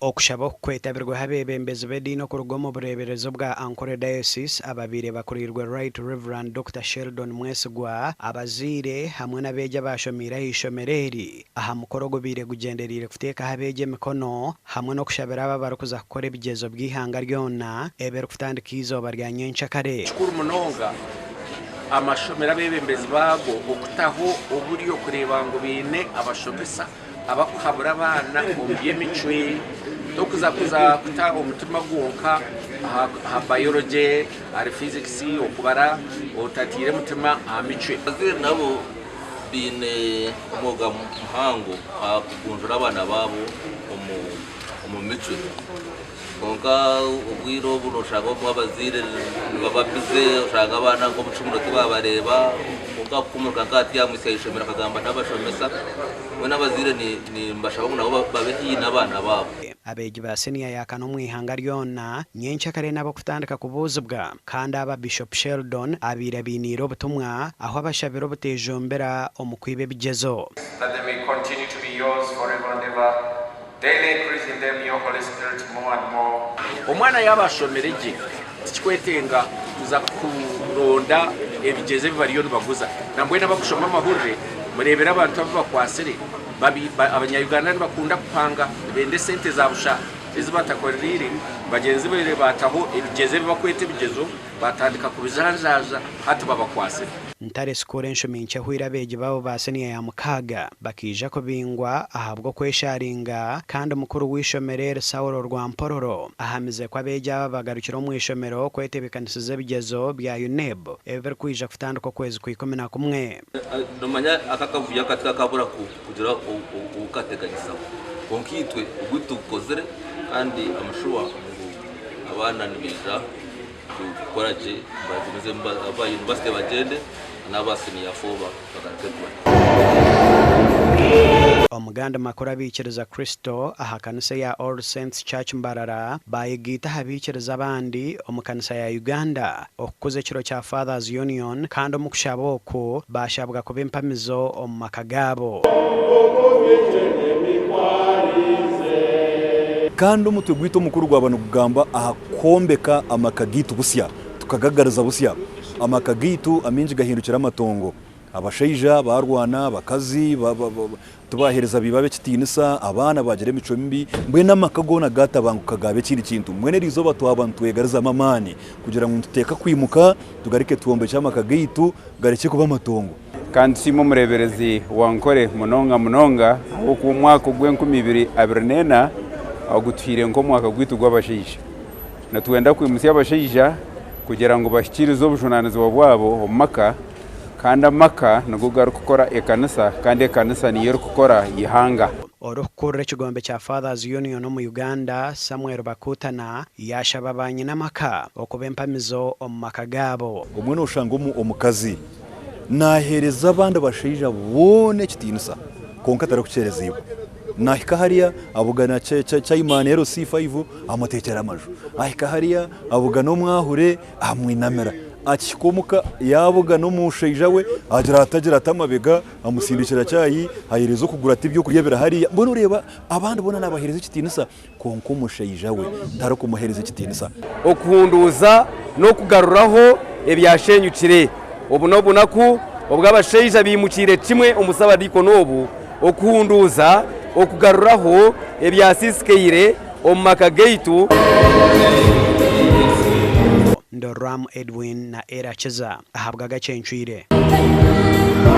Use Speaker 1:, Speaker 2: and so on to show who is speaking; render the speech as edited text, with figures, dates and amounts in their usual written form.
Speaker 1: okushaba okwetabirwa habebembezi b'edini ku rugomo bureberezo bwa Ankole Diocese ababire bakurirwe Right Reverend Dr. Sheldon Mwesigwa abazire hamwe n'abeja bashomira hishomereri aha mukoro gubire gugenderire kuteka habeje emikono hamwe no kushabira aba barukuza kukora ebigezo by'ihanga ryona ebere kutandika izoba rya nyenshakare
Speaker 2: Shukuru munonga amashomera b'ebembezi bago okutaho oburyo kureba ngo bine abashomesa abakuhabura abana mu by'emicwe dokuza kuta umutima gwonka ha biology ari physics okubara otatire mutima amicwe
Speaker 3: bazire nabo bine umuga muhango akugunjura abana babo mu micwe konka ubwiro buno shaka ko abazire bababize ushaka abana ngo mucumulo tibabareba konka kumurka ngati yamusayishomera kagamba n'abashomesa we n'abazire ni mbashaka ngo nabo babehi n'abana babo
Speaker 1: abeji ba senior yakano mwihanga ryona nyenshakare nabo kutandika kubuzubwa kandi aba Bishop Sheldon abira biniro butumwa aho abashabiro butejombera omukwibe bigezo
Speaker 4: that they may continue to be yours forever and ever. Daily increase in them your Holy Spirit more and more.
Speaker 2: Omwana yabashomereje tikwetenga kuza kuronda ebigeze bibariyo baguza nambwe n'abakushoma amahurire murebera abantu bakwasire abanyayuganda bakunda kupanga bende sente zabusha izibatakorire bagenzi bere bataho ebigeze bibakwete bigezo batandika kubijanjaja hati babakwasire
Speaker 1: ntare skore nshominche hwira beje babo baseniye ya mukaga bakija ko bingwa ahabwo kwesharinga kandi umukuru wishomerere Saulo Rwampororo ahamize kwa beja bagarukira mu ishomero kwetebekanisize bigezo bya UNEB ever kwija kutandika kwezi kwikome kumwe
Speaker 3: nomanya akakavuya katika kabura kugira ukateganyisa konkitwe ugutukozere kandi amashuwa abana nibija kukoraje bazize aba university bagende n'abasiniya foba bagategwa
Speaker 1: omuganda makora bikiriza Kristo aha kanisa ya All Saints Church Mbarara bayigita habikiriza abandi omukanisa ya Uganda okukuza kiro kya Fathers Union kandi omukushaboko bashabwa kubempamizo omumakagabo
Speaker 5: kandi umutwe gwito mukuru gw'abantu kugamba ahakombeka amakagitu busya tukagagaraza busya amakagitu aminji gahindukira amatongo abashayija barwana bakazi tubahereza bibabe kitinisa abana bagere mico mbi mbwe n'amakagona gatabanguka gabe kindi kintu mwene rizo batwabantu twegariza amamani kugira ngo tuteka kwimuka tugarike tuombe cy'amakagitu gareke kuba amatongo
Speaker 6: kandi simo mureberezi wankore munonga uko mwaka gw'2024 agutwire ngo mwaka gwitu gw'abashayija natuenda kwimusia abashayija kugira ngo bashyikirize ubujunanizi bwabo omaka kandi amaka nagugaru gukora ekanisa kandi ekanisa niyo gukora ihanga
Speaker 1: orukure kigombe cya Fathers Union mu Uganda Samuel Bakutana yashababanye n'amaka okubempamizo omumakagabo
Speaker 5: umwe no shangomu omukazi nahereza abandi bashayija bone kitinisa konka tarakucereza ibo nahika hariya abugana cy'Imana yero C5 amutekera amaju ahika hariya abugana omwahure amwinamera akikomuka yabuga no mushayija we agira atamabega amusindikira cyayi ayirezo kugura ati byo kurya birahariya mbona ureba abandi bona nabahereza kitinisa konko mushayija we taro kumuhereza kitinisa
Speaker 7: okuhunduza no kugaruraho ebyashenyukire obunaku obw'abashayija bimukire kimwe umusabadiko nobu okuhunduza okugaruraho ebyasisikeire omumakageitu
Speaker 1: Ndoram Edwin na Era Cheza ahabwa gacenchwire